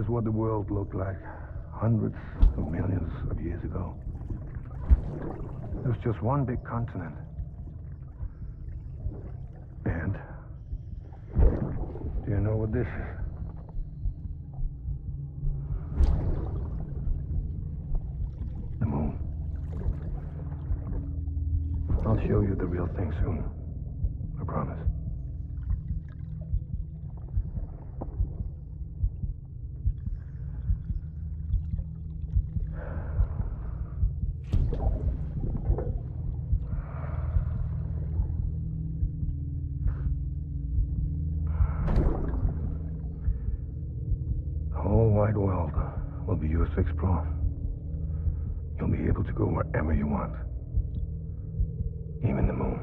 is what the world looked like hundreds of millions of years ago. It was just one big continent. And do you know what this is? The moon. I'll show you the real thing soon. I promise. The whole wide world will be yours to explore. You'll be able to go wherever you want. Even the moon.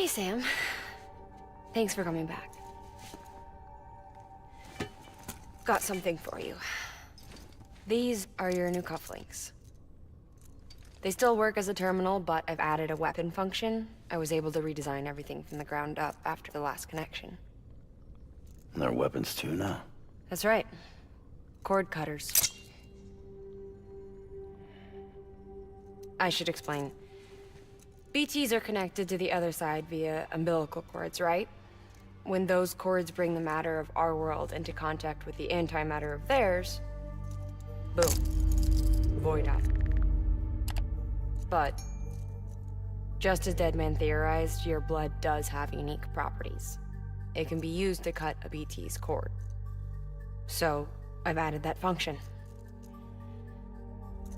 Hey, Sam. Thanks for coming back. Got something for you. These are your new cufflinks. They still work as a terminal, but I've added a weapon function. I was able to redesign everything from the ground up after the last connection. And they're weapons too now. That's right. Cord cutters. I should explain. BTs are connected to the other side via umbilical cords, right? When those cords bring the matter of our world into contact with the antimatter of theirs, boom. Void out. But, just as Deadman theorized, your blood does have unique properties. It can be used to cut a BT's cord. So, I've added that function.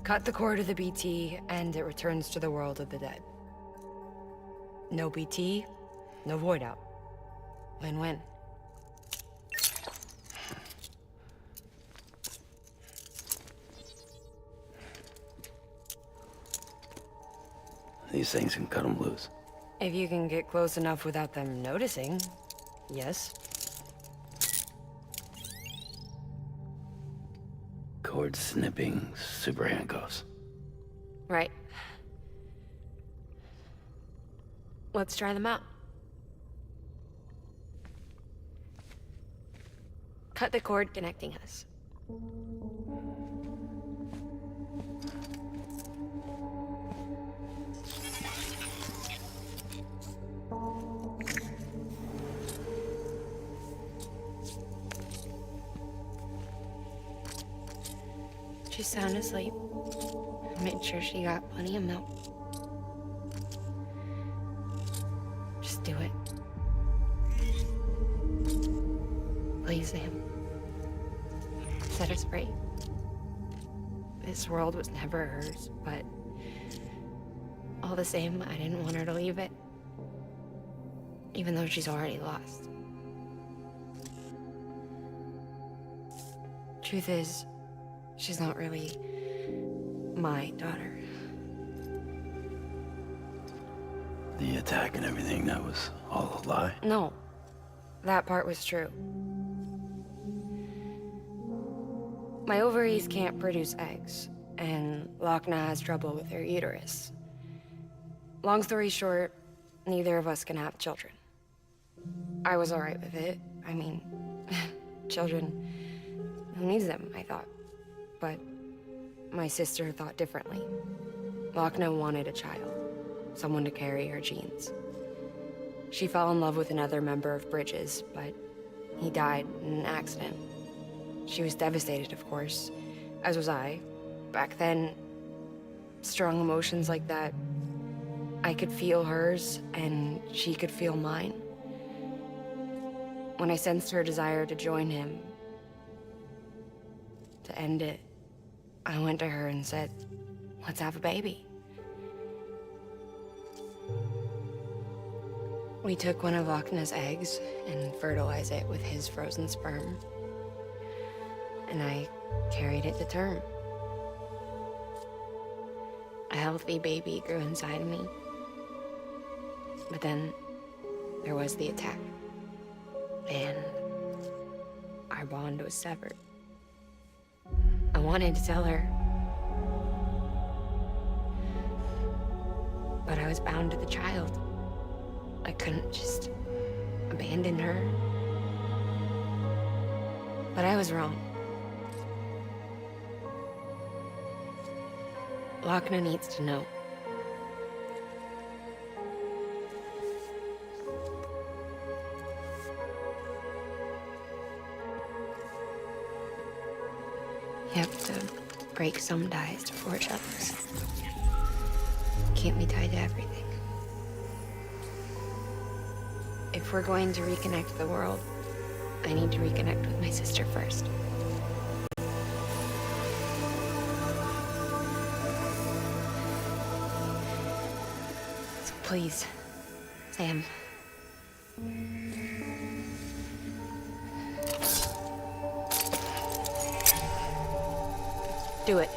Cut the cord of the BT, and it returns to the world of the dead. No BT, no void out. Win-win. These things can cut them loose. If you can get close enough without them noticing, yes. Cord snipping, super handcuffs. Right. Let's try them out. Cut the cord connecting us. She's sound asleep. I made sure she got plenty of milk. Just do it. Please, Sam. Set us free. This world was never hers, but all the same, I didn't want her to leave it. Even though she's already lost. Truth is, she's not really my daughter. The attack and everything, that was all a lie? No, that part was true. My ovaries can't produce eggs, and Lochna has trouble with her uterus. Long story short, neither of us can have children. I was alright with it. I mean, children, who needs them, I thought. But my sister thought differently. Lochna wanted a child, someone to carry her genes. She fell in love with another member of Bridges, but he died in an accident. She was devastated, of course, as was I. Back then, strong emotions like that, I could feel hers, and she could feel mine. When I sensed her desire to join him, to end it, I went to her and said, let's have a baby. We took one of Lochna's eggs and fertilized it with his frozen sperm. And I carried it to term. A healthy baby grew inside of me. But then there was the attack. And I our bond was severed. I wanted to tell her, but I was bound to the child. I couldn't just abandon her. But I was wrong. Lochner needs to know. You have to break some ties to forge others. Can't be tied to everything. If we're going to reconnect the world, I need to reconnect with my sister first. So please, Sam. Do it.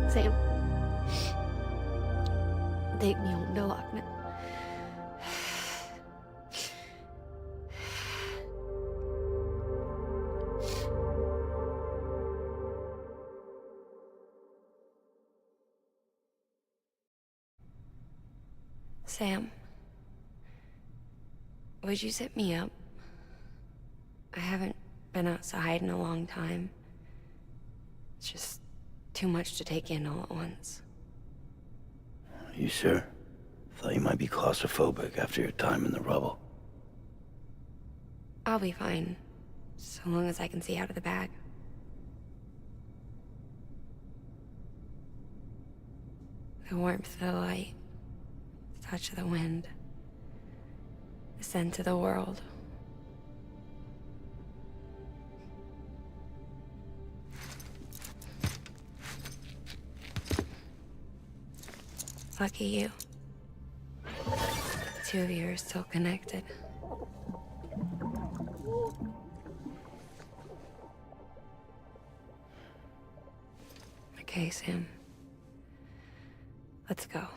Sam. Take me home to Lochner. Sam, would you sit me up? I haven't been outside in a long time. It's just too much to take in all at once. You sure? Thought you might be claustrophobic after your time in the rubble. I'll be fine, so long as I can see out of the bag. The warmth of the light, the touch of the wind, the scent of the world. Lucky you. The two of you are still connected. Okay, Sam. Let's go.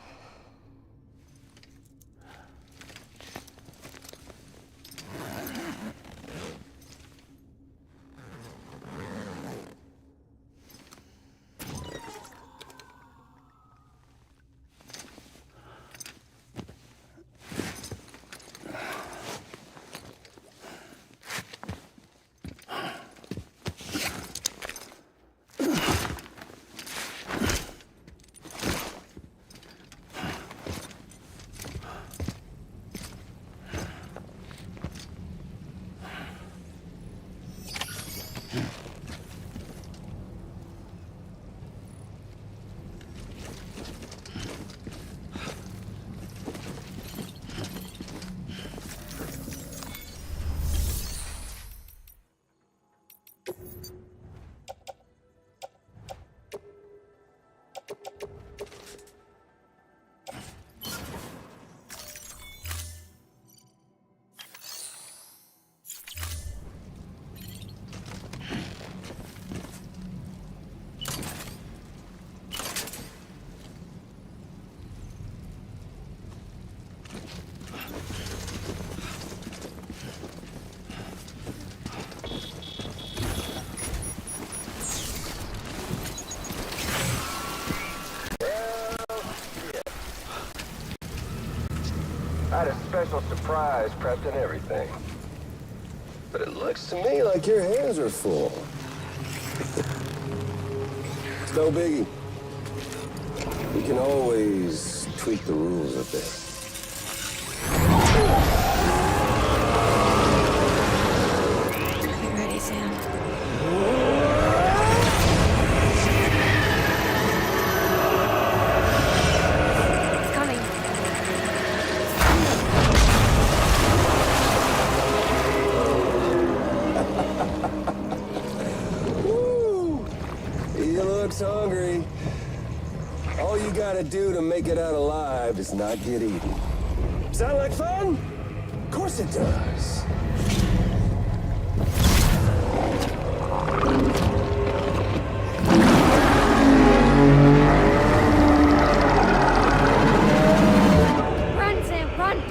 I had a special surprise prepped and everything. But it looks to me like your hands are full. It's no biggie. We can always tweak the rules a bit. You ready, Sam? looks hungry. All you gotta do to make it out alive is not get eaten. Sound like fun? Of course it does. Run, Sam, run!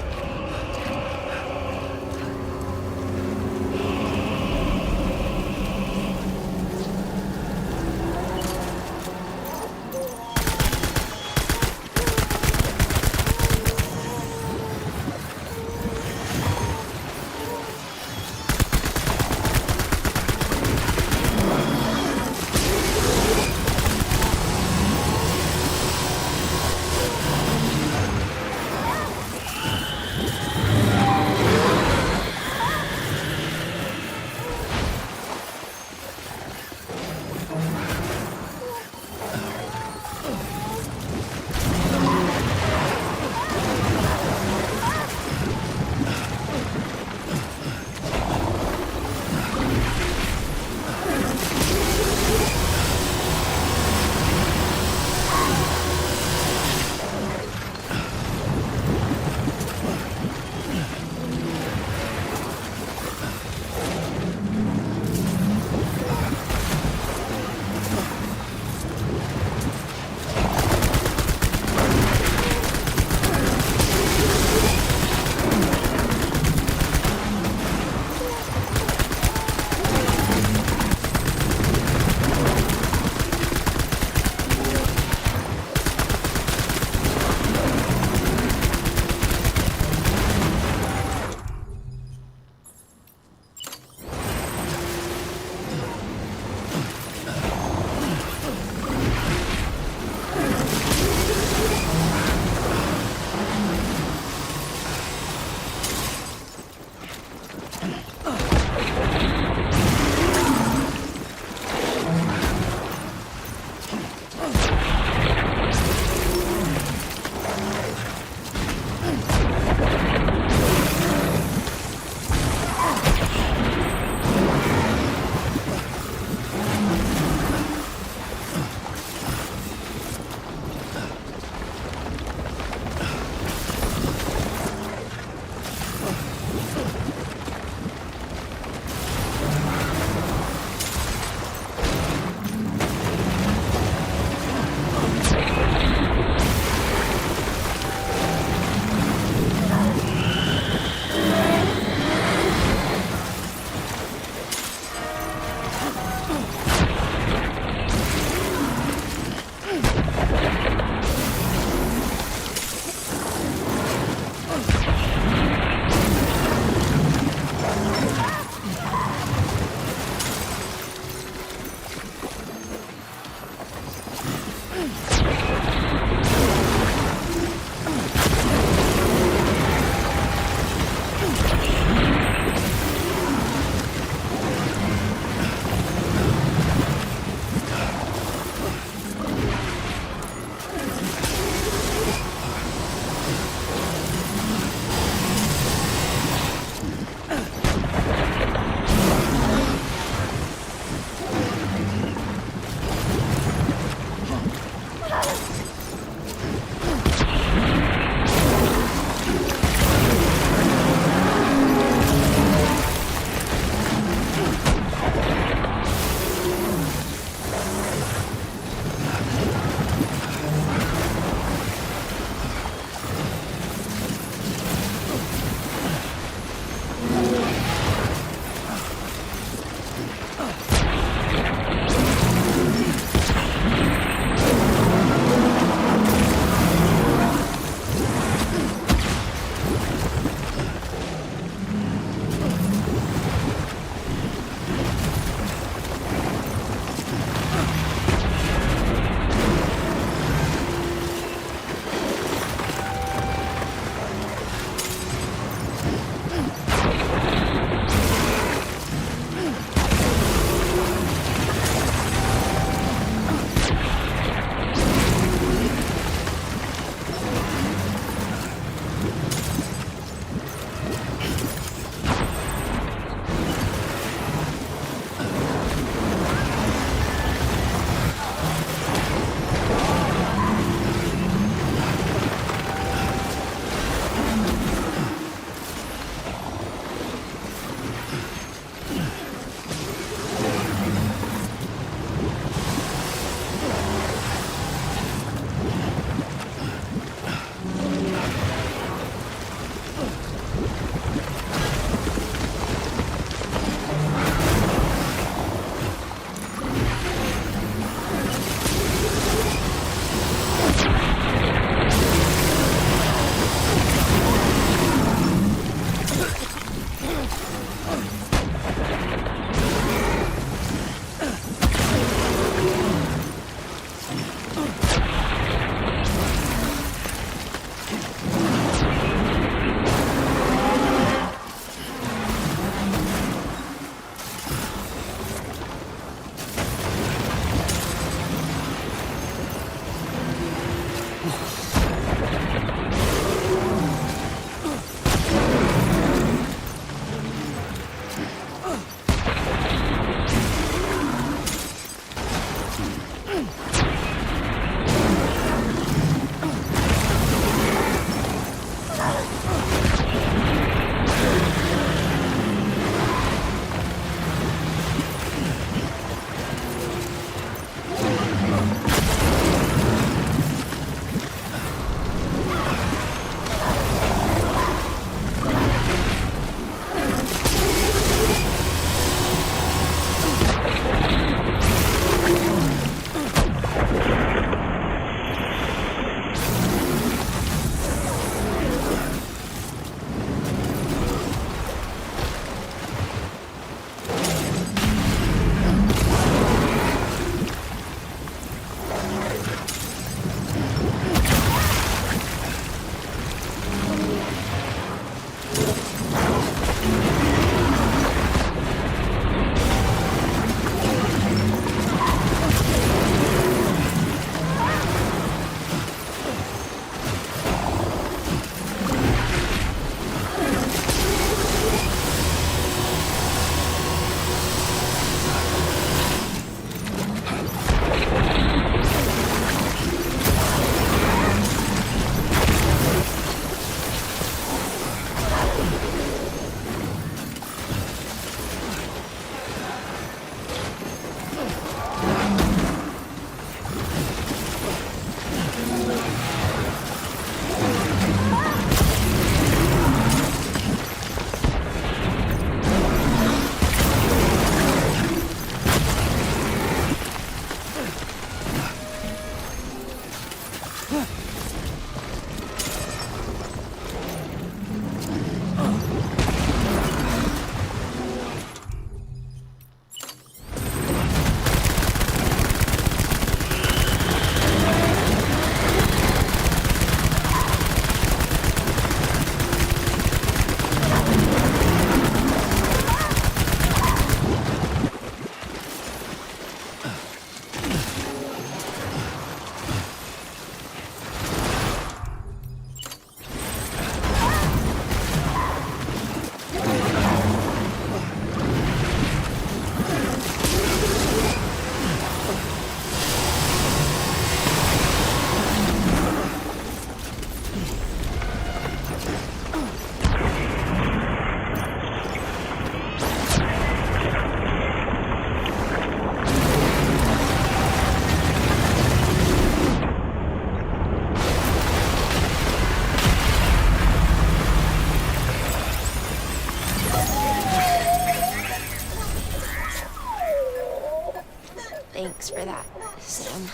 Thanks for that, Sam.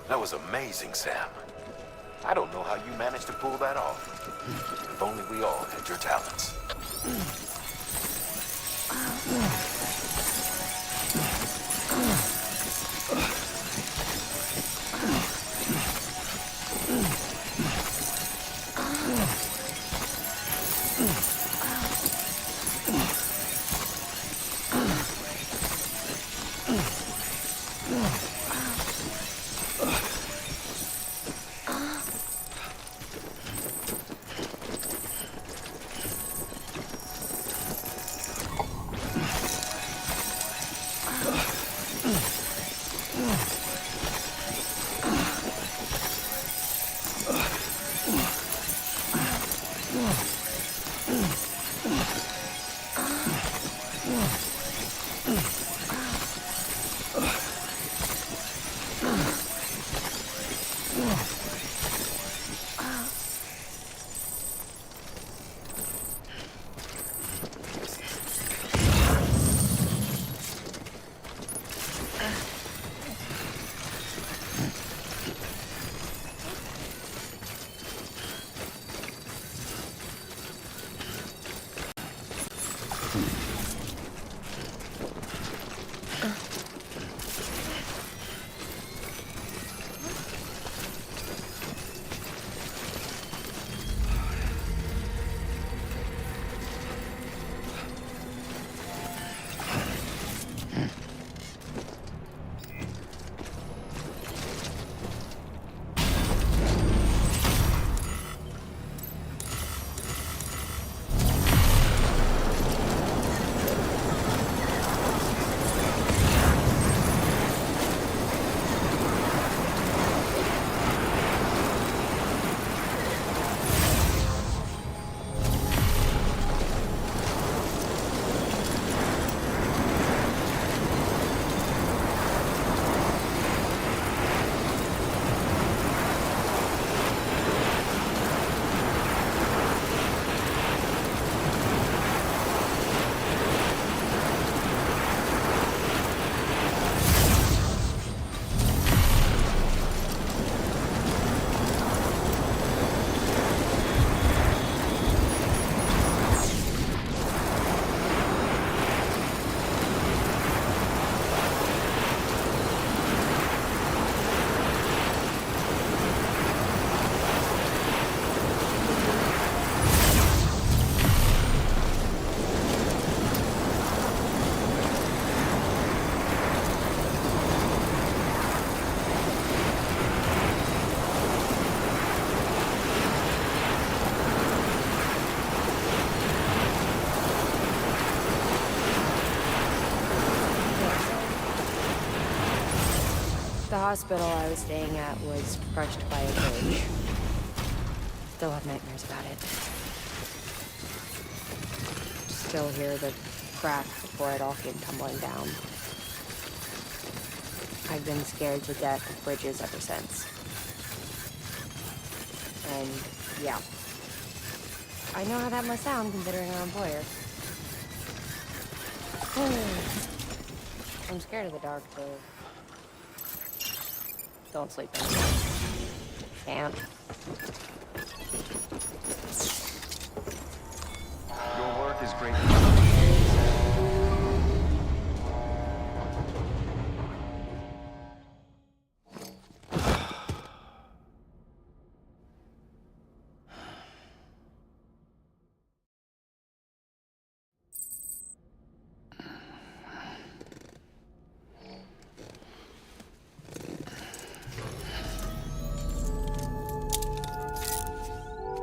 That was amazing, Sam. I don't know how you managed to pull that off. If only we all had your talents. The hospital I was staying at was crushed by a bridge. Still have nightmares about it. Still hear the crack before it all came tumbling down. I've been scared to death of bridges ever since. And, yeah. I know how that must sound considering our employer. I'm scared of the dark, though. Don't sleep anymore. Can't. Your work is great.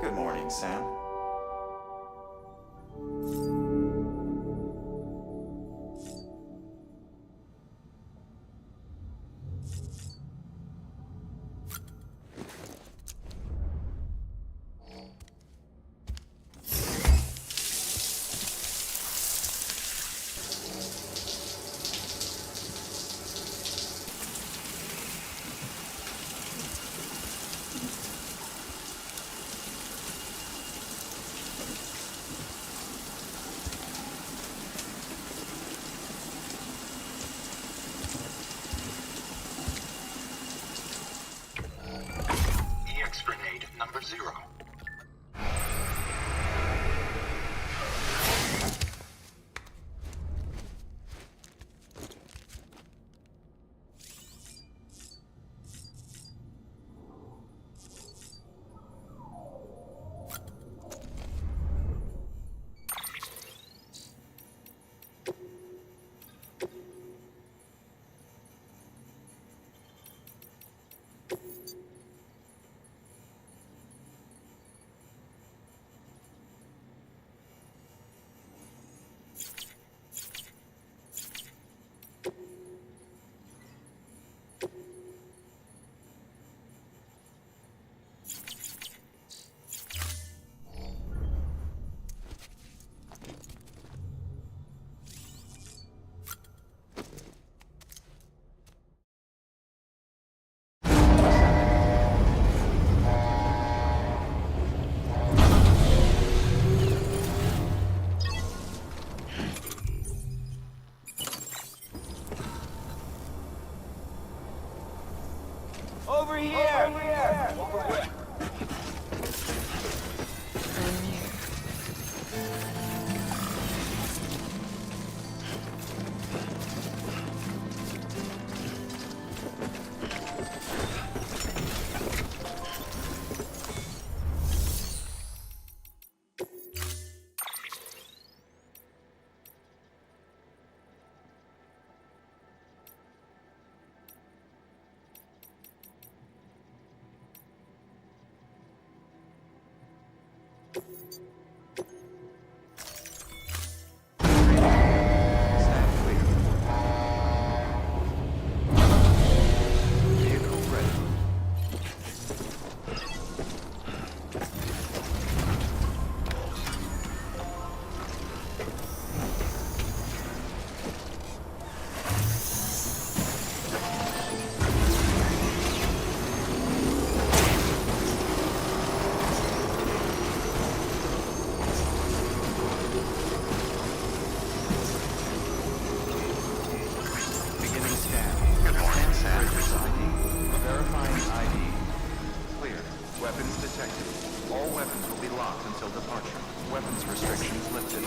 Good morning, Sam. EX grenade number 0. Over here! Over here! I'm here. Stand clear. Vehicle ready. Beginning scan. Good morning, Sam. Bridges ID. Verifying ID. Clear. Weapons detected. All weapons will be locked until departure. Weapons restrictions lifted.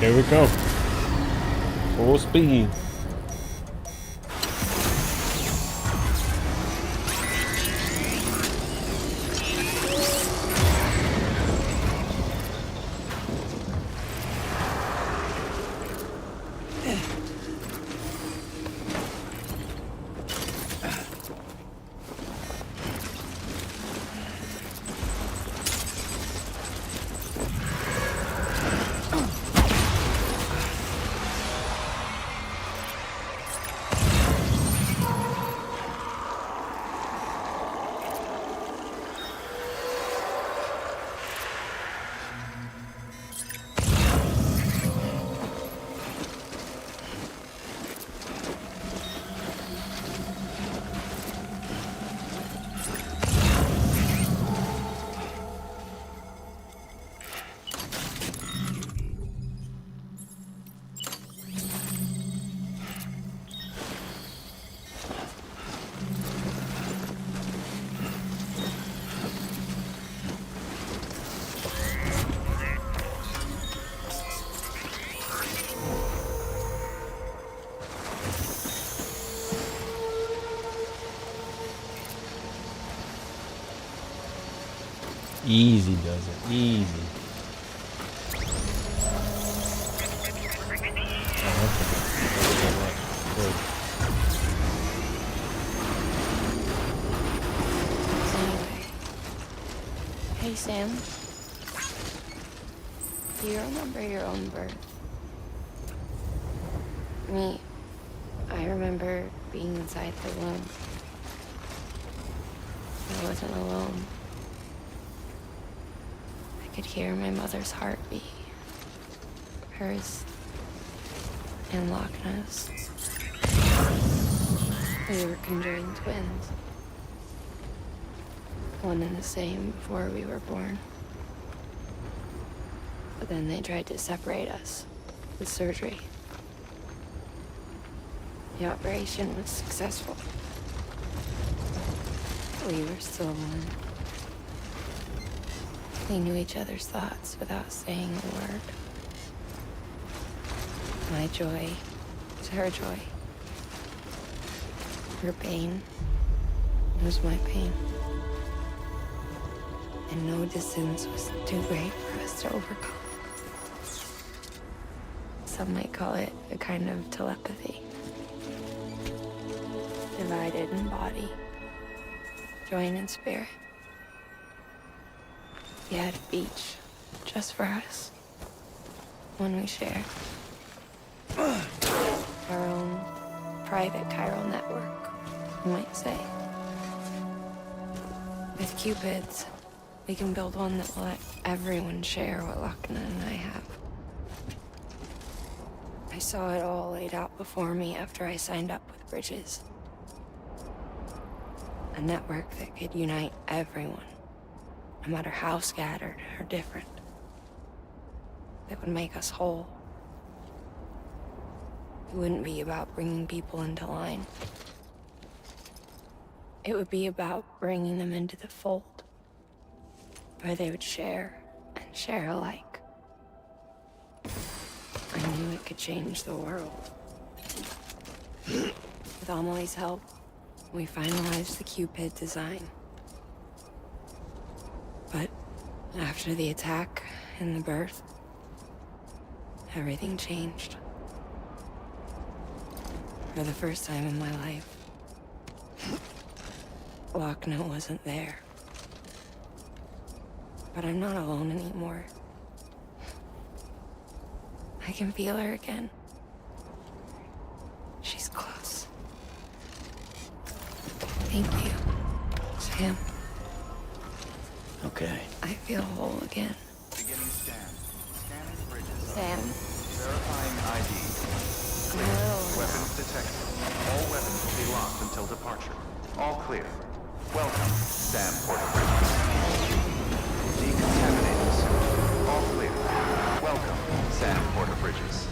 Here we go. Full speed. Easy does it. Easy. Hey, Sam. Do you remember your own birth? Me, I remember being inside the womb. I wasn't alone. I could hear my mother's heartbeat. Hers and Loch Ness. We were conjoined twins. One and the same before we were born. But then they tried to separate us with surgery. The operation was successful. We were still one. We knew each other's thoughts without saying a word. My joy was her joy. Her pain was my pain. And no distance was too great for us to overcome. Some might call it a kind of telepathy. Divided in body, joined in spirit. We had a beach just for us. One we shared. Our own private chiral network, you might say. With Cupids, we can build one that will let everyone share what Lochna and I have. I saw it all laid out before me after I signed up with Bridges. A network that could unite everyone, no matter how scattered or different. That would make us whole. It wouldn't be about bringing people into line. It would be about bringing them into the fold, where they would share and share alike. I knew it could change the world. With Amelie's help, we finalized the Cupid design. But after the attack and the birth, everything changed. For the first time in my life, Lochna wasn't there. But I'm not alone anymore. I can feel her again. She's close. Thank you, Sam. Okay. I feel whole again. Beginning scan. Scanning bridges. Sam, Verifying ID. I'm a little... Weapons detected. All weapons will be locked until departure. All clear. Welcome, Sam Porter Bridges. Decontaminating suit. All clear. Welcome, Sam Porter Bridges.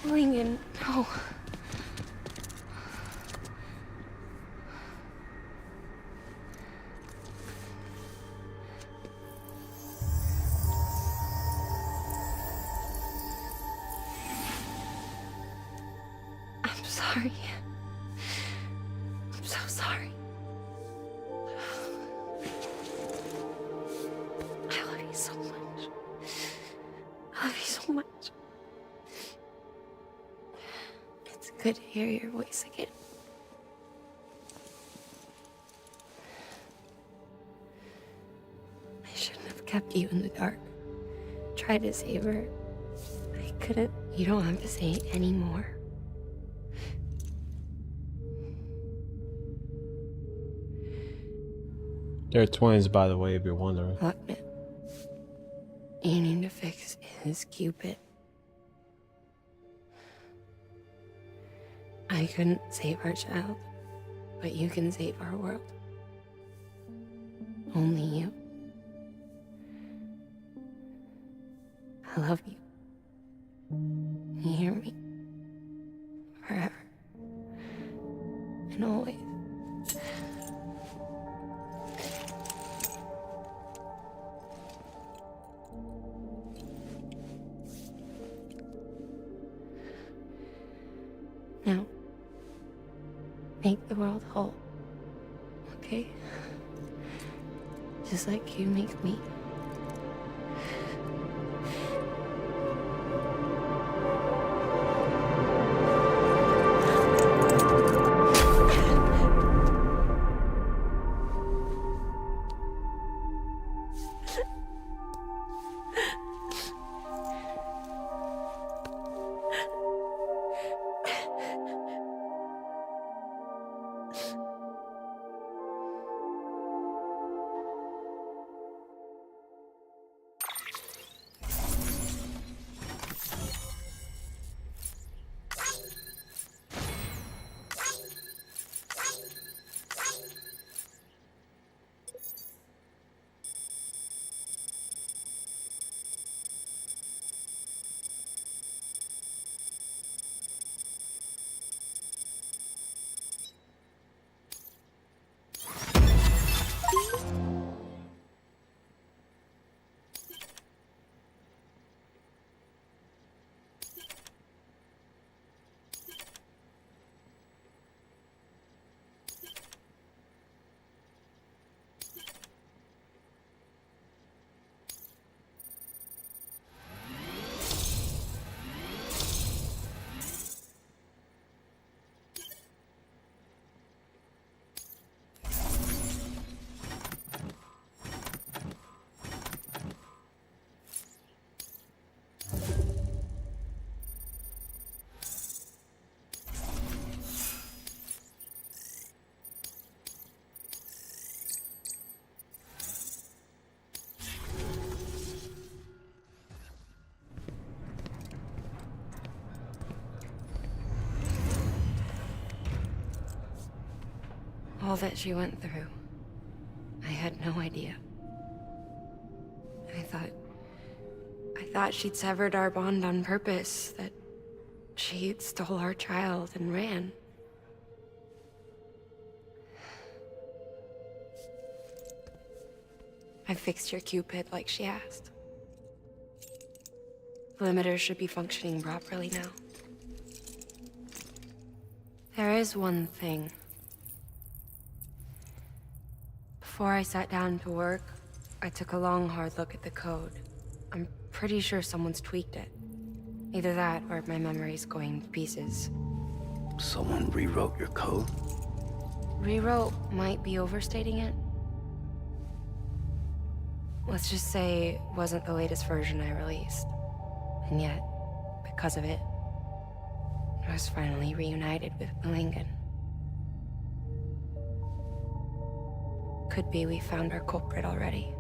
Lincoln, no. I'm sorry. I'm so sorry. I love you so much. I love you so much. It's good to hear your voice again. I shouldn't have kept you in the dark. Tried to save her. I couldn't. You don't have to say it anymore. They're twins, by the way, if you're wondering. Look, man. You need to fix his Cupid. I couldn't save our child, but you can save our world. Only you. I love you. You hear me? Forever. And always. Now, make the world whole, okay? Just like you make me. All that she went through, I had no idea. I thought she'd severed our bond on purpose, that she stole our child and ran. I fixed your Cupid like she asked. The limiter should be functioning properly now. There is one thing. Before I sat down to work, I took a long, hard look at the code. I'm pretty sure someone's tweaked it. Either that, or my memory's going to pieces. Someone rewrote your code? Rewrote might be overstating it. Let's just say it wasn't the latest version I released. And yet, because of it, I was finally reunited with Lincoln. Could be we found our culprit already.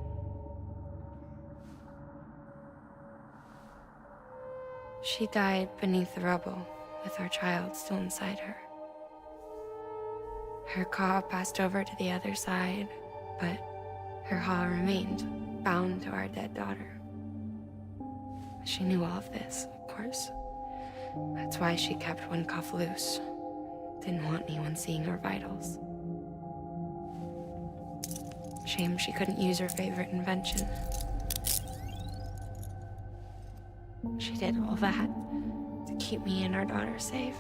She died beneath the rubble, with our child still inside her. Her caw passed over to the other side, but her haw remained, bound to our dead daughter. She knew all of this, of course. That's why she kept one cuff loose. Didn't want anyone seeing her vitals. Shame she couldn't use her favorite invention. She did all that to keep me and our daughter safe.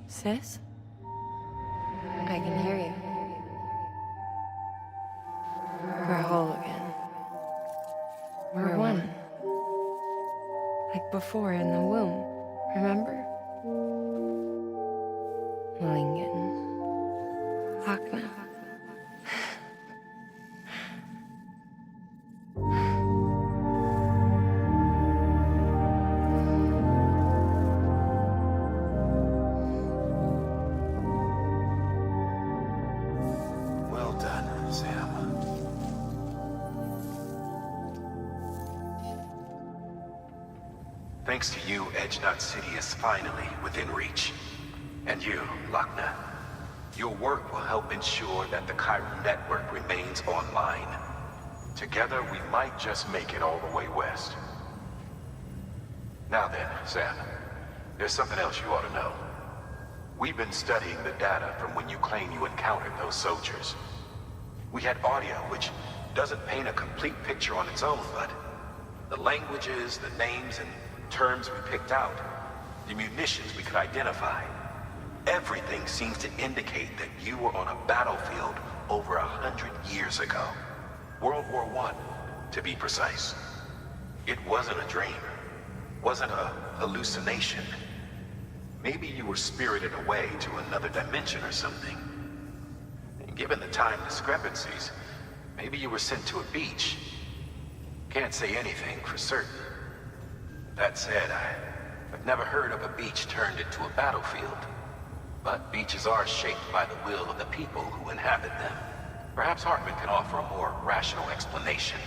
Sis? I can hear you. We're whole again. We're one. Like before in the womb, remember? Lingen. Lochna. Well done, Sam. Thanks to you, Edgenut City is finally within reach. And you, Lochna, your work will help ensure that the Chiron network remains online. Together, we might just make it all the way west. Now then, Sam, there's something else you ought to know. We've been studying the data from when you claim you encountered those soldiers. We had audio, which doesn't paint a complete picture on its own, but the languages, the names, and terms we picked out, the munitions we could identify, everything seems to indicate that you were on a battlefield over 100 years ago. World War I, to be precise. It wasn't a dream. Wasn't a hallucination. Maybe you were spirited away to another dimension or something. And given the time discrepancies, maybe you were sent to a beach. Can't say anything for certain. That said, I've never heard of a beach turned into a battlefield. But beaches are shaped by the will of the people who inhabit them. Perhaps Hartman can offer a more rational explanation.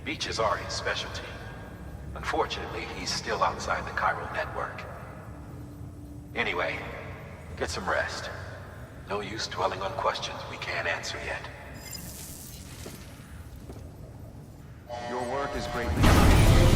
Beaches are his specialty. Unfortunately, he's still outside the Chiron network. Anyway, get some rest. No use dwelling on questions we can't answer yet. Your work is greatly appreciated.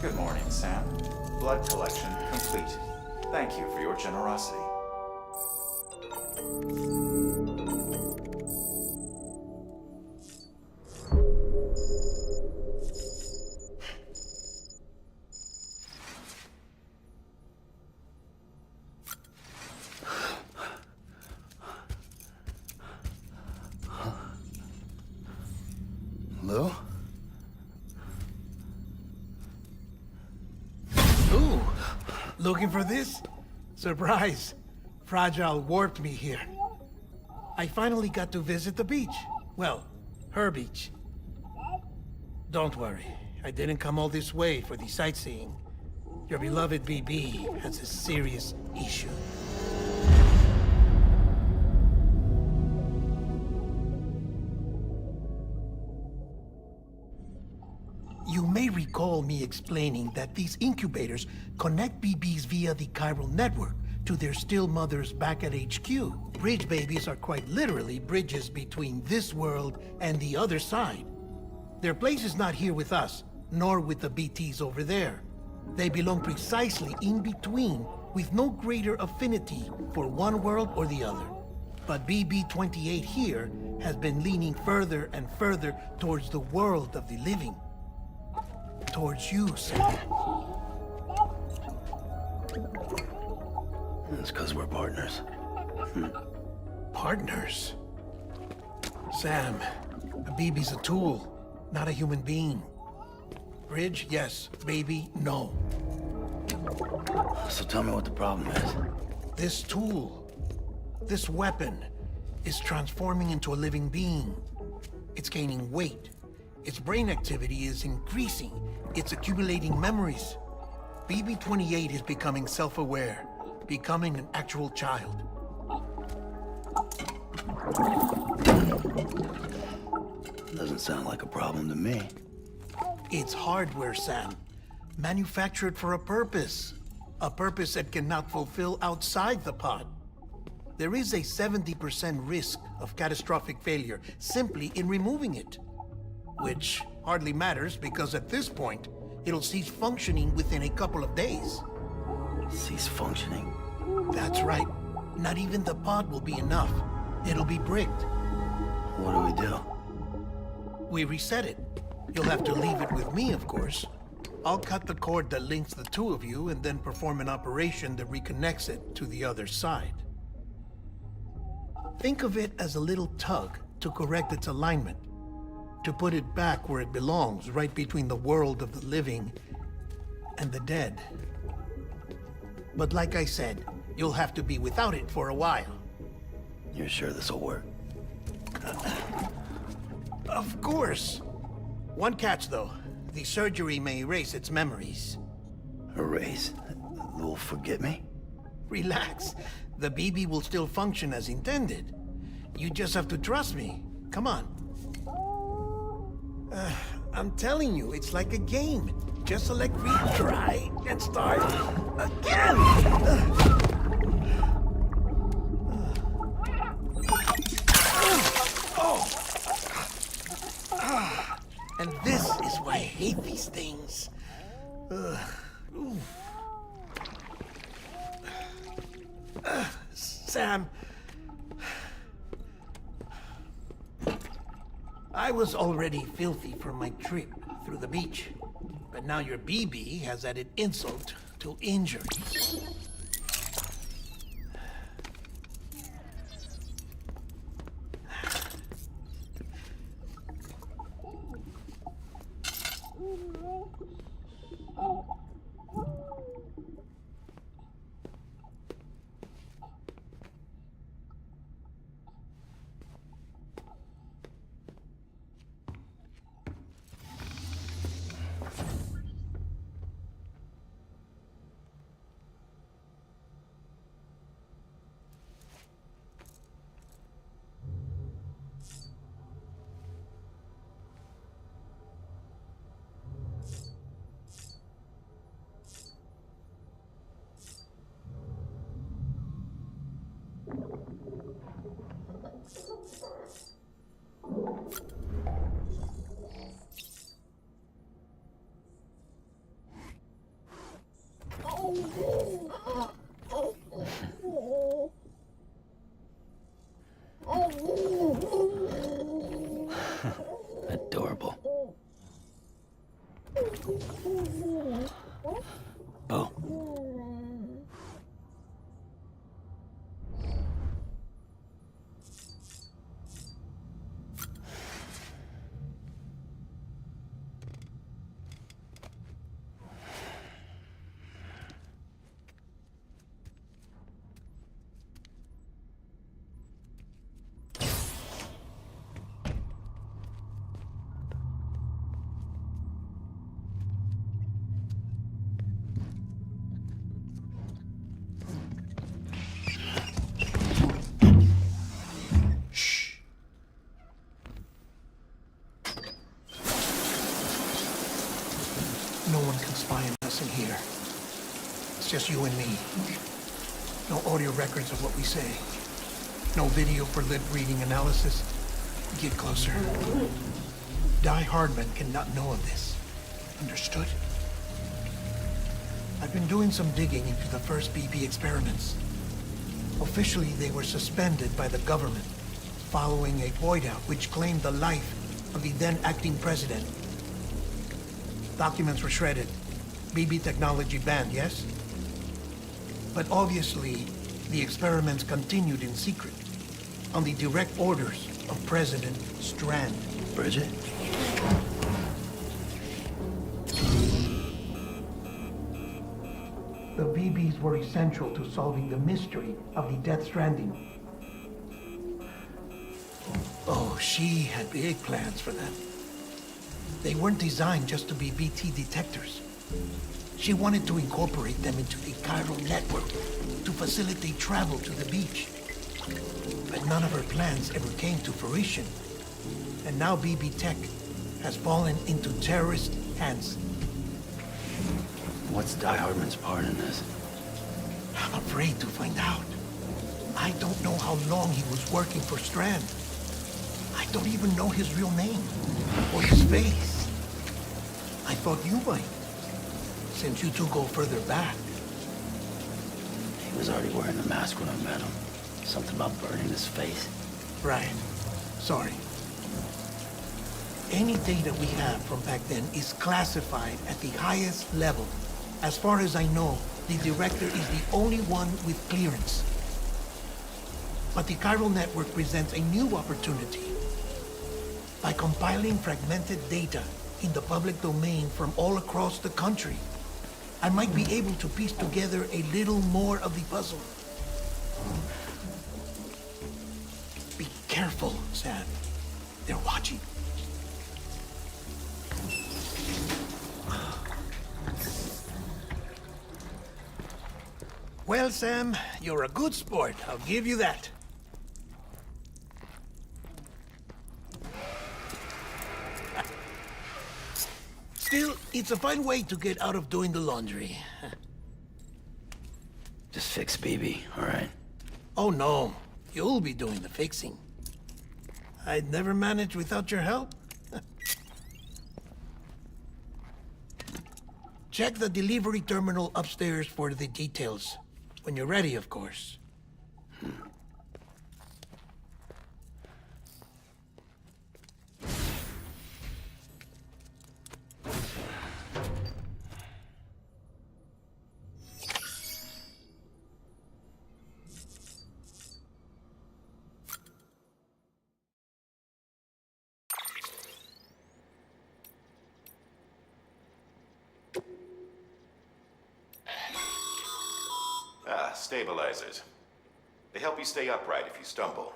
Good morning, Sam. Blood collection complete. Thank you for your generosity. Hello? Ooh, looking for this? Surprise! Fragile warped me here. I finally got to visit the beach. Well, her beach. Don't worry, I didn't come all this way for the sightseeing. Your beloved BB has a serious issue. You may recall me explaining that these incubators connect BBs via the chiral network to their still mothers back at HQ. Bridge babies are quite literally bridges between this world and the other side. Their place is not here with us, nor with the BTs over there. They belong precisely in between, with no greater affinity for one world or the other. But BB-28 here has been leaning further and further towards the world of the living. Towards you, Sam. It's because we're partners. Partners? Sam, a BB's a tool, not a human being. Bridge, yes. Baby, no. So tell me what the problem is. This tool, this weapon, is transforming into a living being. It's gaining weight. Its brain activity is increasing. It's accumulating memories. BB-28 is becoming self-aware, becoming an actual child. Doesn't sound like a problem to me. It's hardware, Sam. Manufactured for a purpose. A purpose it cannot fulfill outside the pod. There is a 70% risk of catastrophic failure simply in removing it. Which hardly matters because at this point, it'll cease functioning within a couple of days. Cease functioning? That's right. Not even the pod will be enough. It'll be bricked. What do we do? We reset it. You'll have to leave it with me, of course. I'll cut the cord that links the two of you and then perform an operation that reconnects it to the other side. Think of it as a little tug to correct its alignment. To put it back where it belongs, right between the world of the living and the dead. But like I said, you'll have to be without it for a while. You're sure this'll work? Of course. One catch, though. The surgery may erase its memories. Erase? They'll forget me? Relax. The BB will still function as intended. You just have to trust me. Come on. I'm telling you, it's like a game. Just select retry and start again. And this is why I hate these things. Sam, I was already filthy from my trip through the beach, but now your BB has added insult to injury. Adorable. Bo. No one can spy on us in here. It's just you and me. No audio records of what we say. No video for lip-reading analysis. Get closer. Die Hardman cannot know of this. Understood? I've been doing some digging into the first BB experiments. Officially, they were suspended by the government following a void-out which claimed the life of the then-acting president. Documents were shredded. BB technology banned, yes? But obviously, the experiments continued in secret, on the direct orders of President Strand. Bridget? The BBs were essential to solving the mystery of the Death Stranding. Oh, she had big plans for them. They weren't designed just to be BT detectors. She wanted to incorporate them into the chiral network to facilitate travel to the beach. But none of her plans ever came to fruition. And now BB Tech has fallen into terrorist hands. What's Die Hardman's part in this? I'm afraid to find out. I don't know how long he was working for Strand. I don't even know his real name or his face. I thought you might, since you two go further back. He was already wearing the mask when I met him. Something about burning his face. Right. Sorry. Any data we have from back then is classified at the highest level. As far as I know, the director is the only one with clearance. But the chiral network presents a new opportunity. By compiling fragmented data in the public domain from all across the country, I might be able to piece together a little more of the puzzle. Be careful, Sam. They're watching. Well, Sam, you're a good sport. I'll give you that. Still, it's a fine way to get out of doing the laundry. Just fix BB, all right? Oh, no. You'll be doing the fixing. I'd never manage without your help. Check the delivery terminal upstairs for the details. When you're ready, of course. Stabilizers. They help you stay upright if you stumble.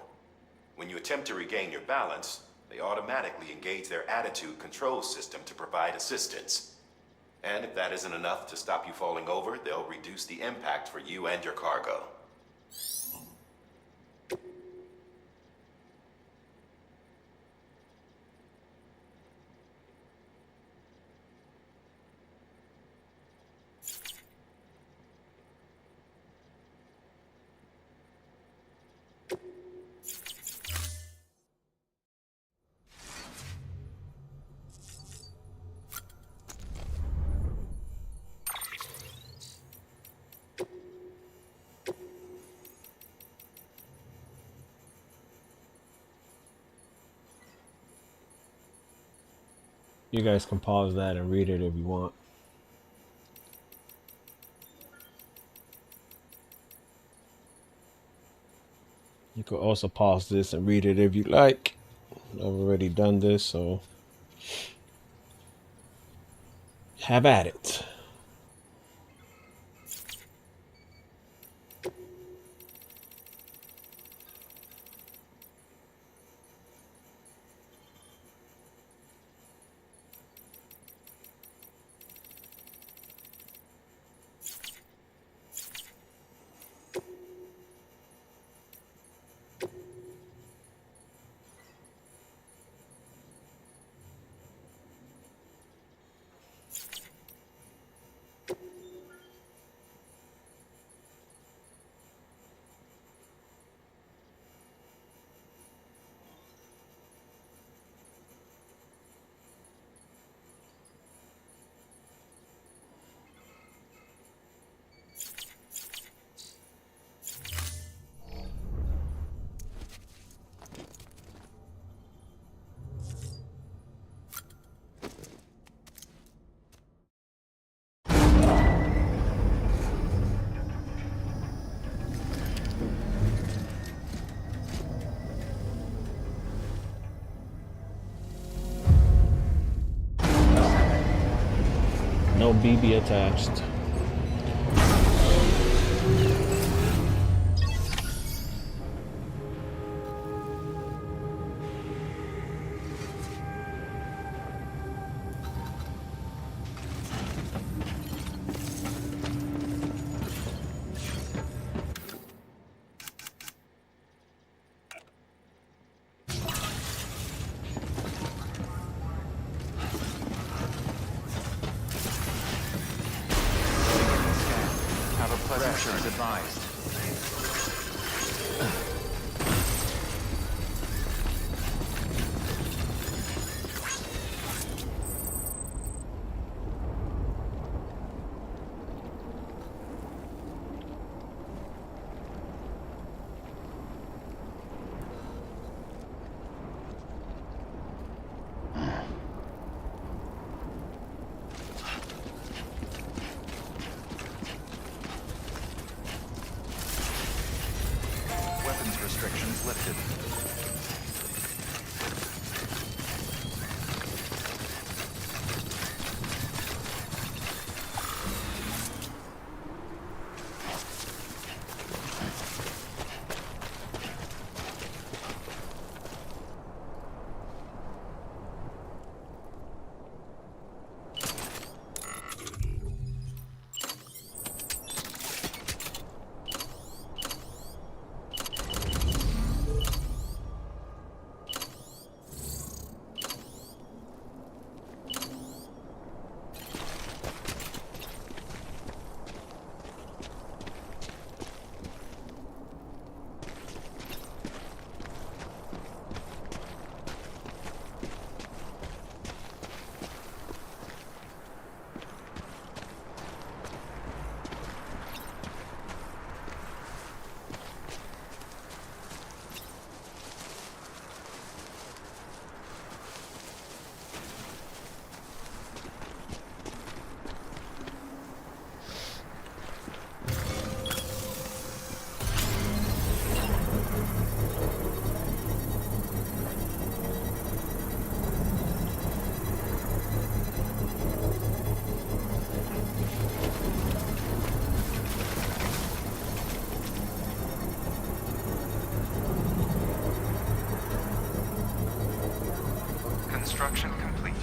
When you attempt to regain your balance, they automatically engage their attitude control system to provide assistance. And if that isn't enough to stop you falling over, they'll reduce the impact for you and your cargo. You guys can pause that and read it if you want. You could also pause this and read it if you like. I've already done this, so have at it. BB attached. Have a pleasant journey advised. Weapons restrictions lifted. Construction complete.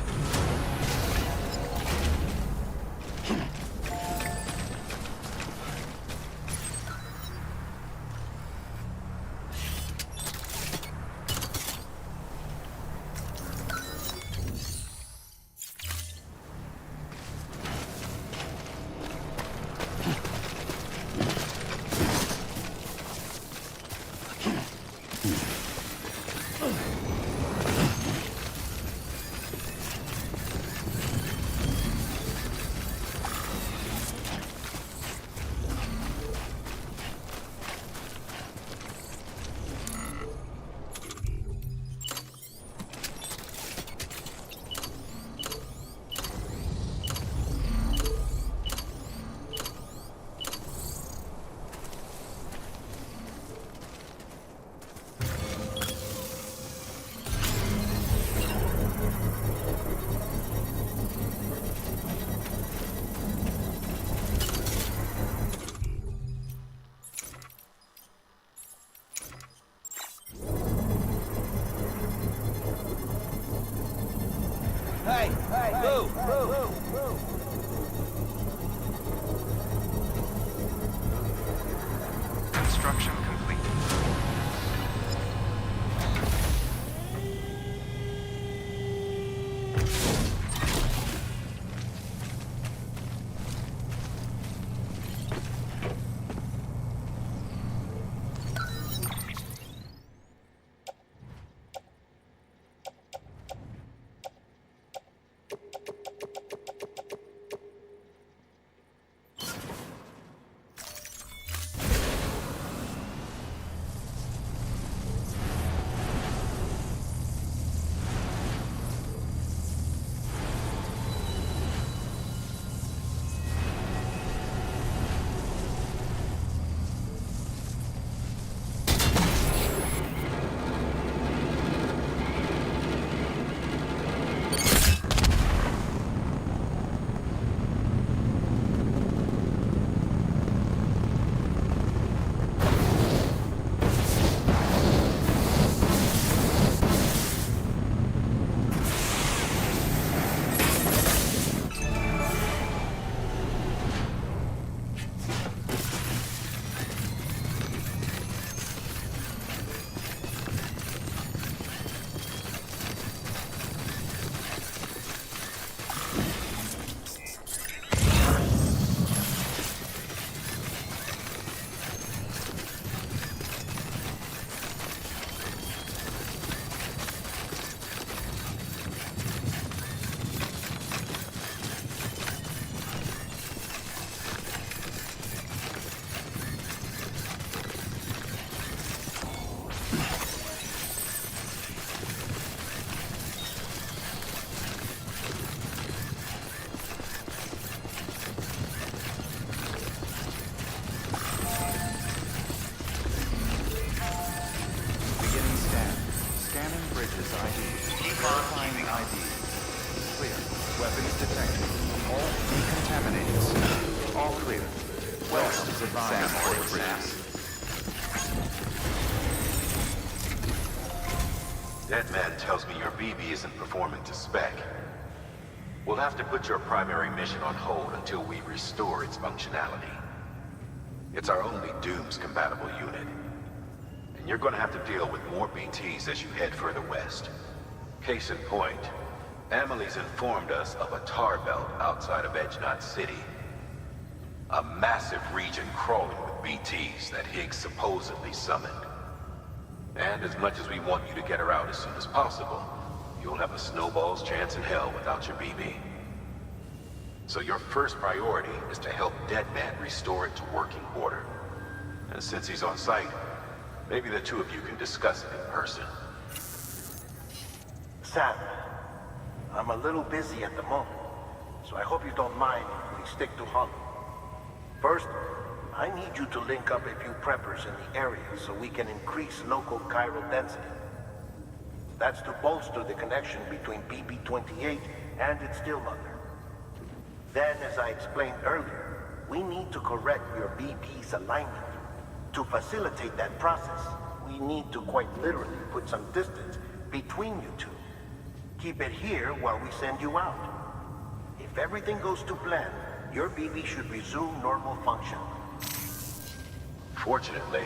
contaminates. All clear. West is advised for retreat. Dead man tells me your BB isn't performing to spec. We'll have to put your primary mission on hold until we restore its functionality. It's our only Dooms-compatible unit. And you're gonna have to deal with more BTs as you head further west. Case in point, Amelie's informed us of a tar belt outside of Edge Knot City. A massive region crawling with BTs that Higgs supposedly summoned. And as much as we want you to get her out as soon as possible, you'll have a snowball's chance in hell without your BB. So your first priority is to help Deadman restore it to working order. And since he's on site, maybe the two of you can discuss it in person. Sam, I'm a little busy at the moment, so I hope you don't mind if we stick to Hollow. First, I need you to link up a few preppers in the area so we can increase local chiral density. That's to bolster the connection between BB-28 and its stillmother. Then, as I explained earlier, we need to correct your BB's alignment. To facilitate that process, we need to quite literally put some distance between you two. Keep it here while we send you out. If everything goes to plan, your BB should resume normal function. Fortunately,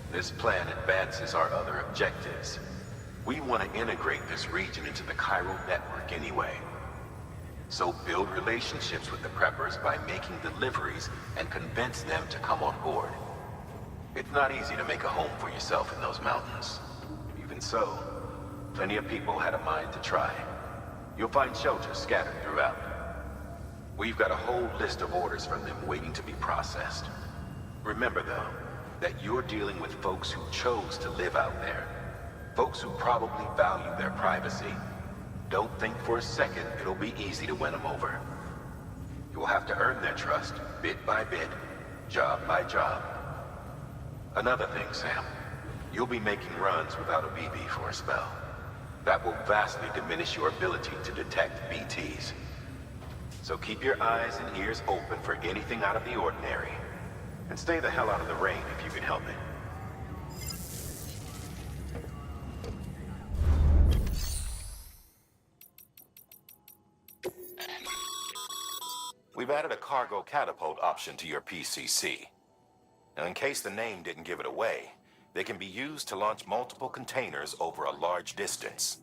this plan advances our other objectives. We want to integrate this region into the chiral network anyway. So build relationships with the preppers by making deliveries and convince them to come on board. It's not easy to make a home for yourself in those mountains. Even so, plenty of people had a mind to try. You'll find shelters scattered throughout. We've got a whole list of orders from them waiting to be processed. Remember, though, that you're dealing with folks who chose to live out there. Folks who probably value their privacy. Don't think for a second it'll be easy to win them over. You'll have to earn their trust, bit by bit, job by job. Another thing, Sam. You'll be making runs without a BB for a spell. That will vastly diminish your ability to detect BTs. So keep your eyes and ears open for anything out of the ordinary. And stay the hell out of the rain if you can help it. We've added a cargo catapult option to your PCC. Now, in case the name didn't give it away, they can be used to launch multiple containers over a large distance.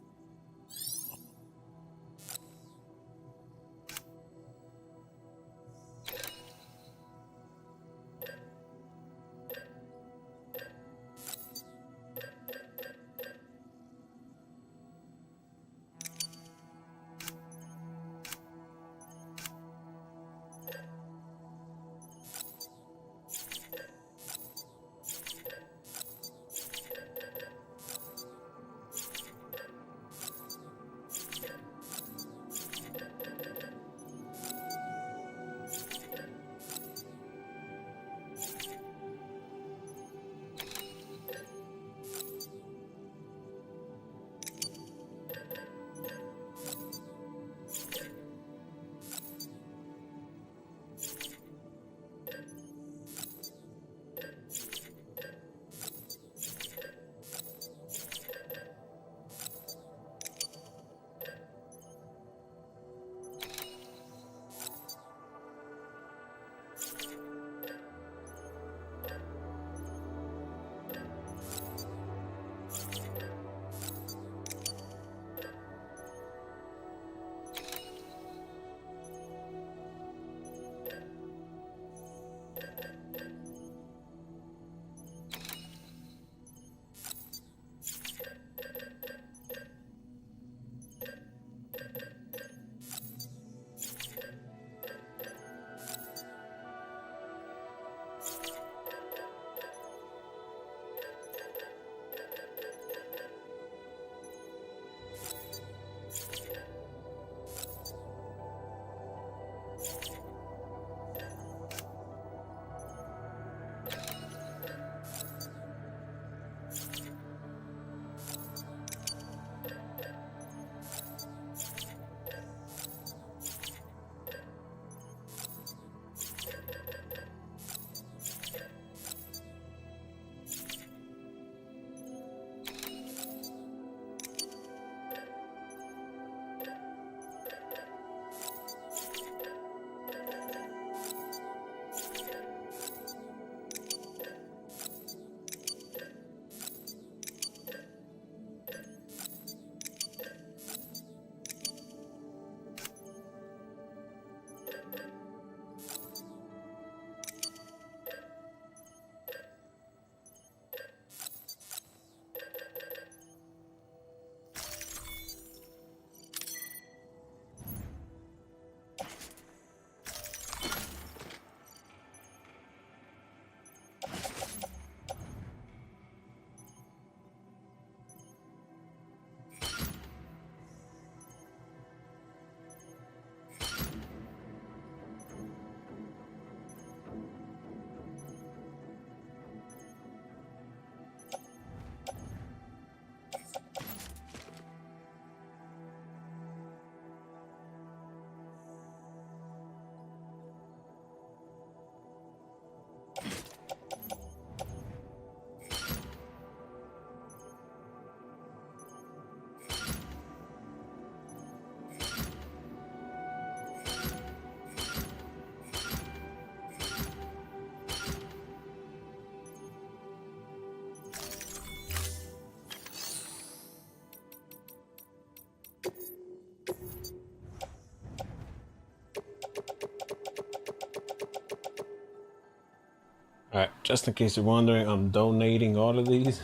Alright, just in case you're wondering, I'm donating all of these.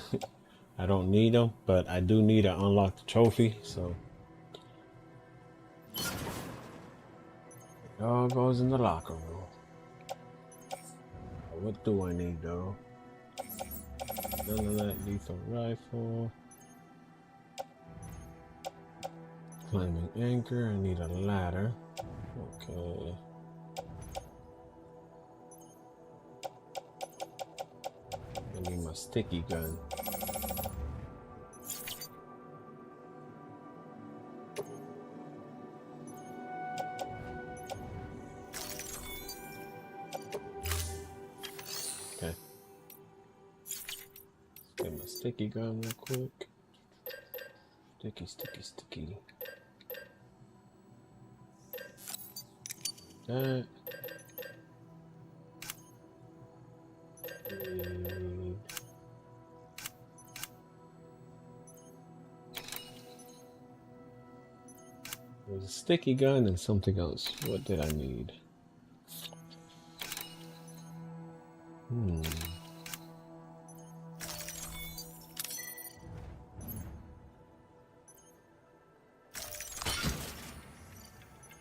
I don't need them, but I do need to unlock the trophy, so it all goes in the locker room. What do I need though? None of that. Lethal rifle. Climbing anchor. I need a ladder. Okay. I need my sticky gun. Okay. Let's get my sticky gun real quick. Sticky, sticky, sticky. That. There's a sticky gun and something else. What did I need? You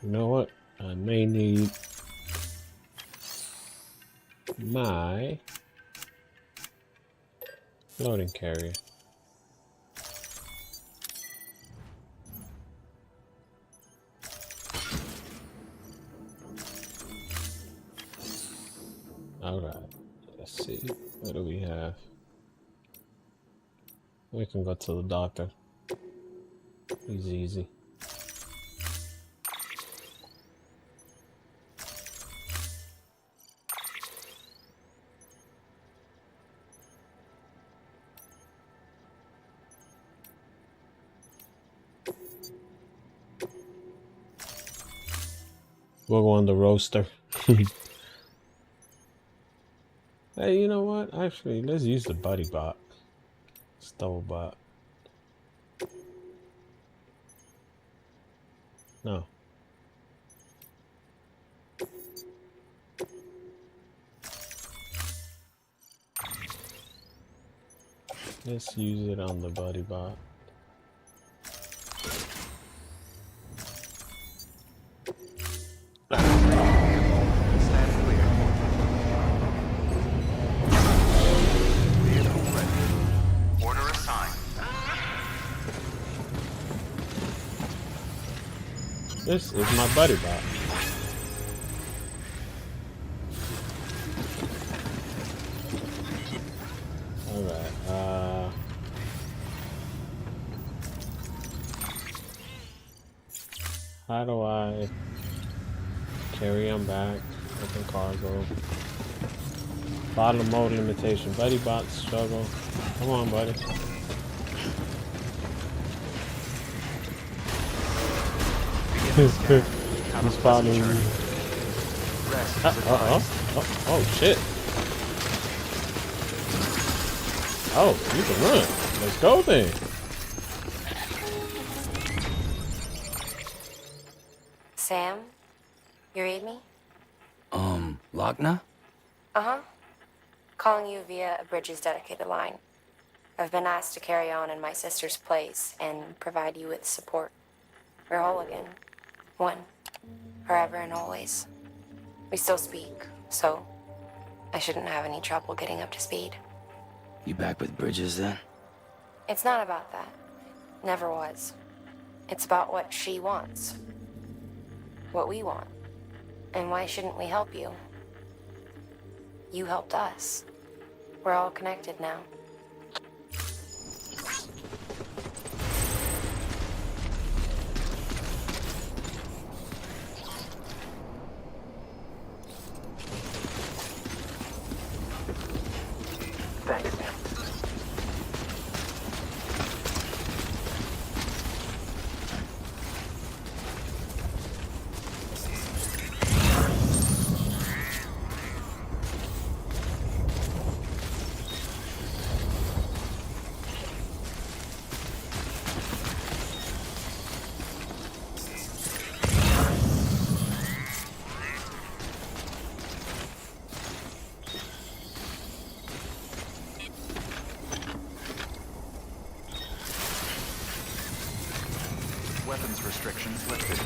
know what? I may need my floating carrier. Alright, let's see. What do we have? We can go to the doctor. He's easy. We'll go on the roaster. Hey, you know what? Actually, let's use the buddy bot. Stove bot. No. Let's use it on the buddy bot. This is my buddy bot. Alright, how do I carry him back? Open cargo. Bottle mode limitation. Buddy bot struggle. Come on, buddy. He's following me. Oh shit. Oh, you can run. Let's go then. Sam, you read me? Lochna? Uh-huh. Calling you via a Bridges dedicated line. I've been asked to carry on in my sister's place and provide you with support. We're whole again. One. Forever and always. We still speak, so I shouldn't have any trouble getting up to speed. You back with Bridges then? It's not about that. Never was. It's about what she wants. What we want. And why shouldn't we help you? You helped us. We're all connected now. weapons restrictions lifted.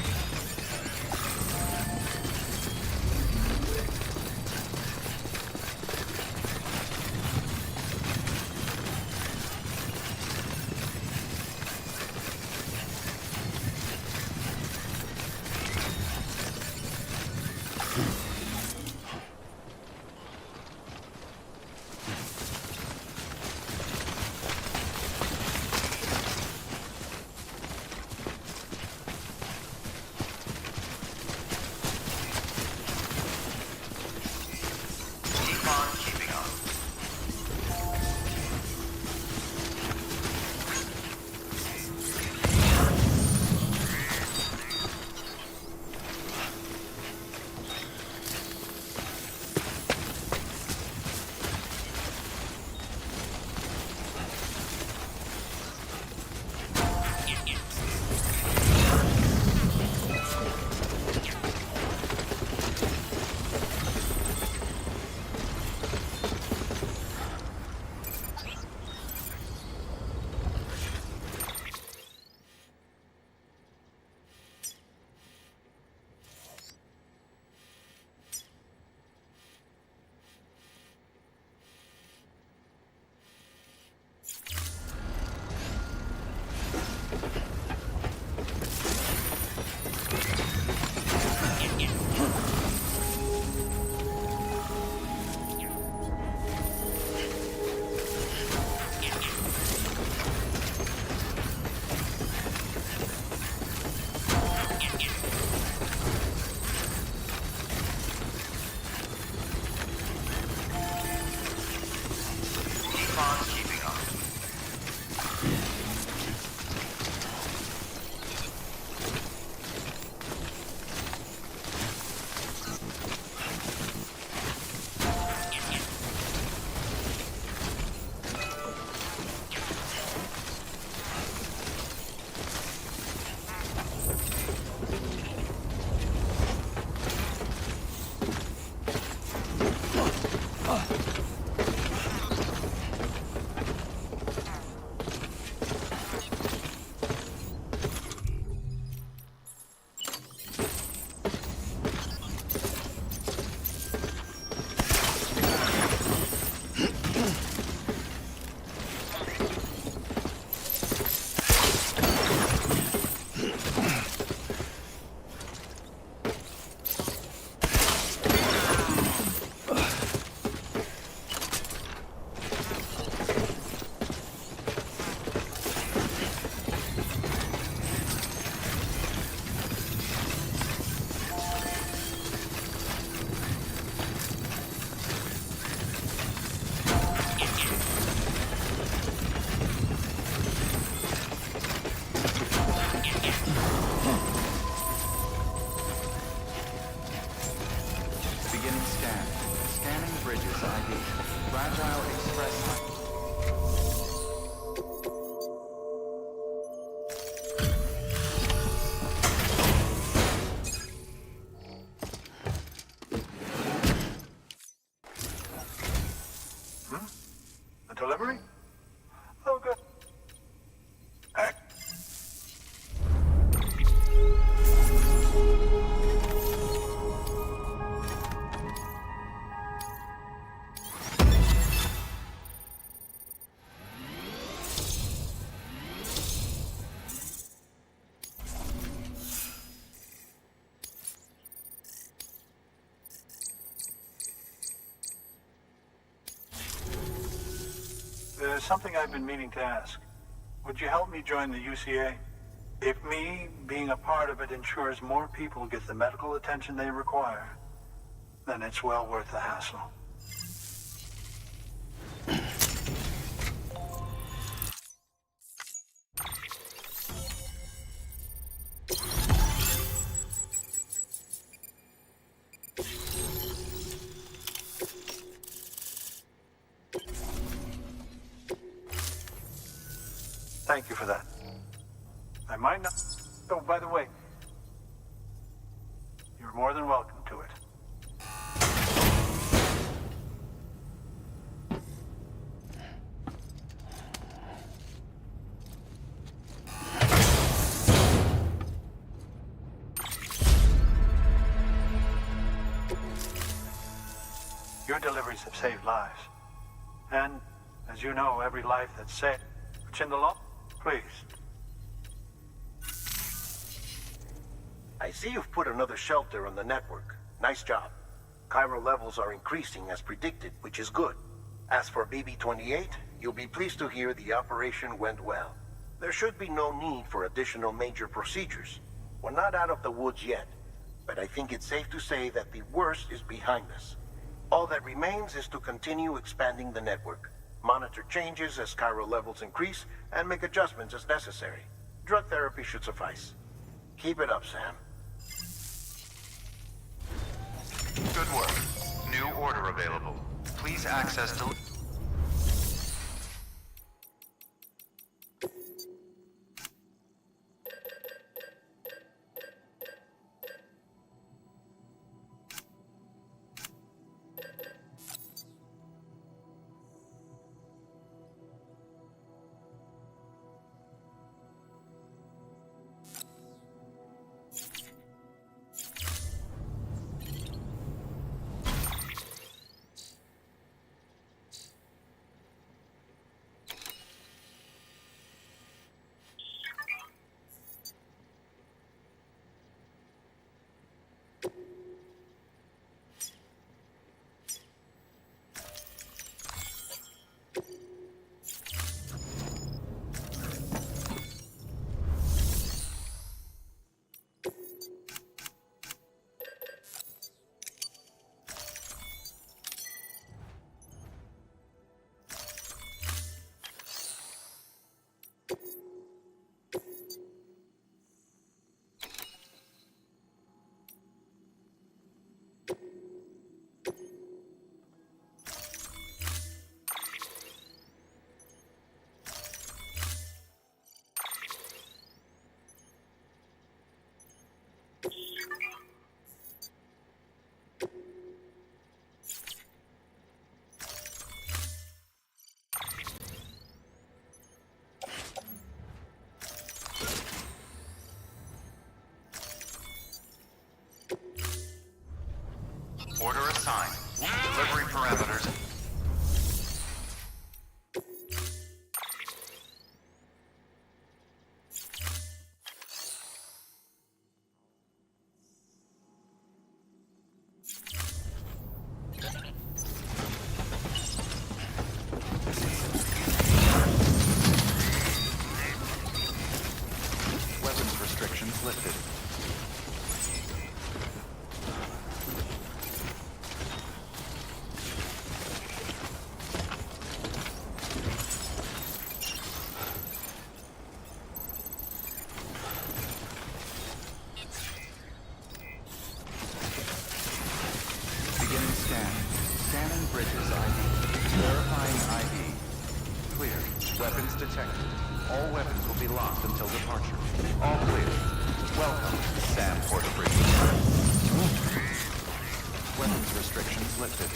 Delivery? Oh, good. Hey. There's something I've been meaning to ask. Would you help me join the UCA? If me being a part of it ensures more people get the medical attention they require, then it's well worth the hassle. Thank you for that. I might not... Oh, by the way, you're more than welcome to it. Your deliveries have saved lives. And, as you know, every life that's saved, which in the law, please. I see you've put another shelter on the network. Nice job. Chiral levels are increasing as predicted, which is good. As for BB-28, you'll be pleased to hear the operation went well. There should be no need for additional major procedures. We're not out of the woods yet, but I think it's safe to say that the worst is behind us. All that remains is to continue expanding the network, monitor changes as chiral levels increase, and make adjustments as necessary. Drug therapy should suffice. Keep it up, Sam. Good work. New order available. Please access the... Order assigned. Delivery parameters. Weapons restrictions lifted. Beginning scan. Scanning bridges ID. Verifying ID. Clear. Weapons detected. All weapons will be locked until departure. All clear. Welcome, Sam Porterbridge. Weapons restrictions lifted.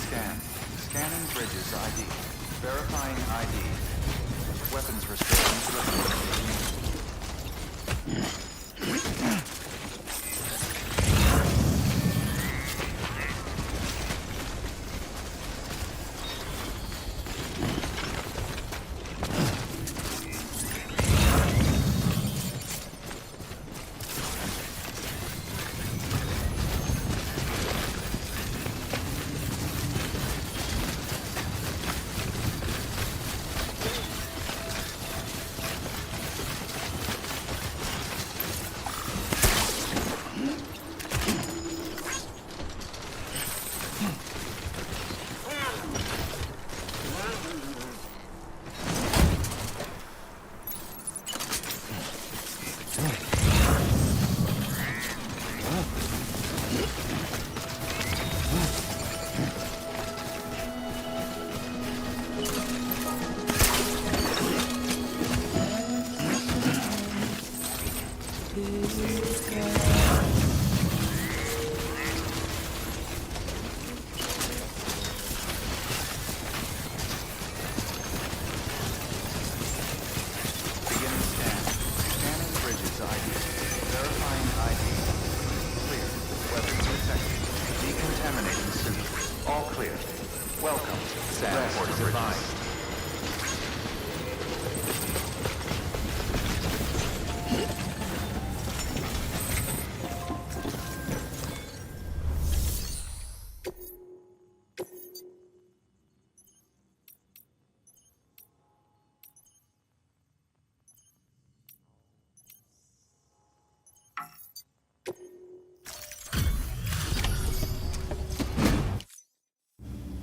scan. Scanning Bridges ID. Verifying ID. Weapons restrictions lifted.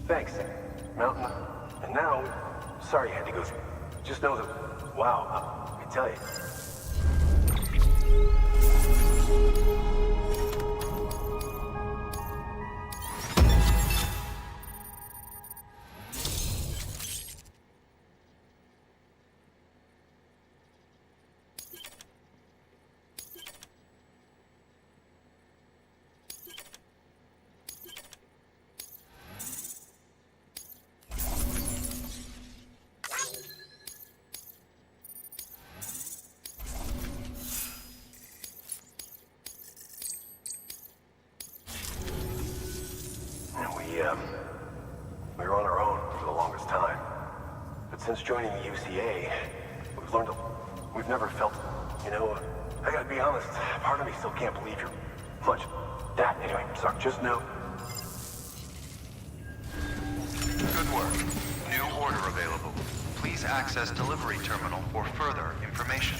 Thanks, Mountain. And now, sorry you had to go through. Just know that, wow, I tell you. We were on our own for the longest time. But since joining the UCA, we've learned we've never felt, you know, I gotta be honest, part of me still can't believe you're much that. Anyway, sorry, just know. Good work. New order available. Please access delivery terminal for further information.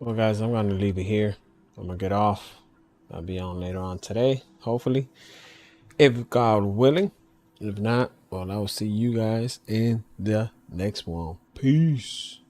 Well, guys, I'm going to leave it here. I'm going to get off. I'll be on later on today, hopefully, if God willing. If not, well, I will see you guys in the next one. Peace.